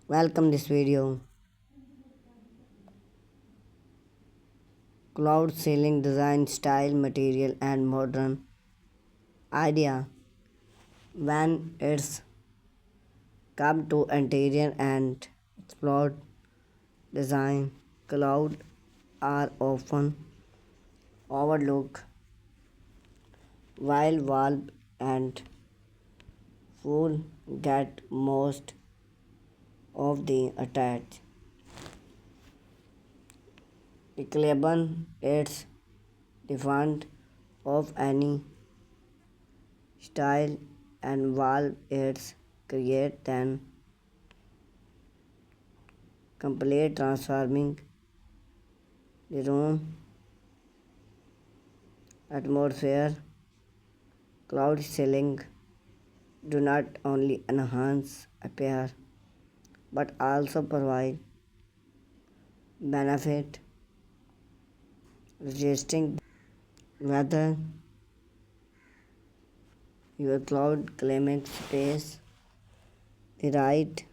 Welcome this video. Cloud ceiling design style, material and modern idea. When it's come to interior and explore design, cloud are often overlooked while wall and full get most of the attach. Declable it's defined of any style and wall it's create then complete transforming the room atmosphere. Cloud ceiling do not only enhance appear but also provide benefit resisting whether your cloud claiming space the right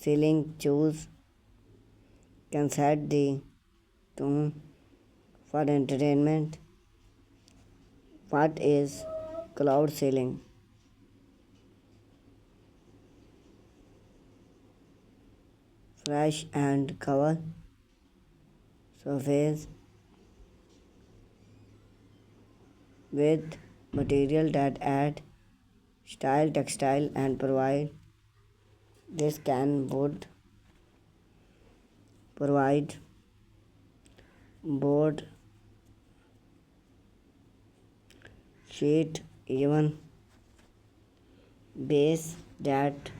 ceiling choose can set the tone for entertainment. What is cloud ceiling? Fresh and cover surface with material that add style textile and provide this can would provide board sheet even base that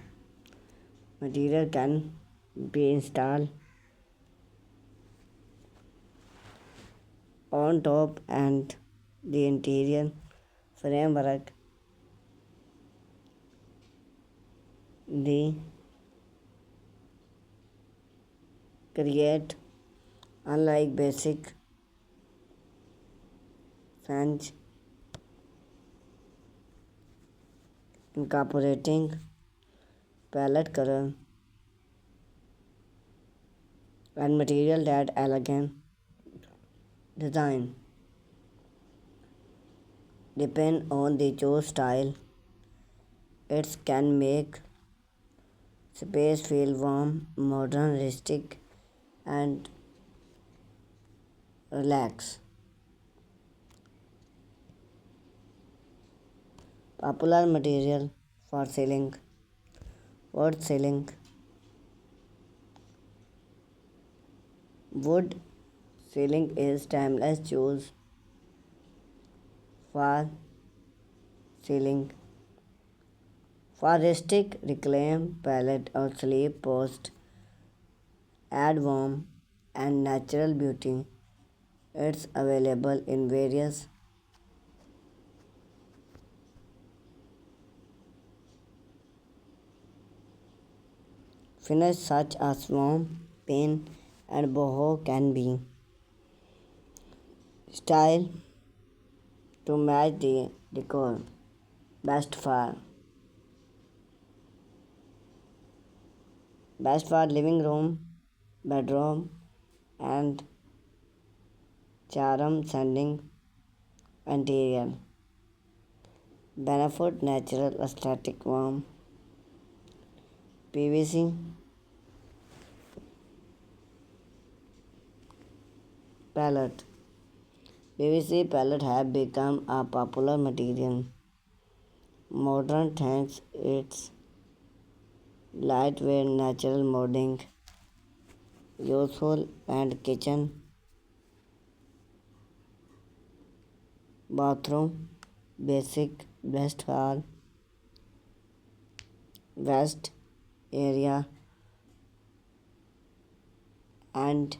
material can be installed on top and the interior framework the create unlike basic fans incorporating palette color and material that elegant design depend on the choose style. It can make space feel warm, modern, rustic, and relax. Popular material for ceiling, wood ceiling, wood ceiling is timeless choice for ceiling. For rustic, reclaim palette or sleep post, add warmth and natural beauty. It's available in various finishes such as warm, paint, and boho can be styled to match the decor. Best for living room, bedroom, and charm sending interior. Benefit natural aesthetic warm. PVC palette. PVC palette have become a popular material. Modern thanks its lightweight natural molding, useful and kitchen, bathroom, basic, best for vast area and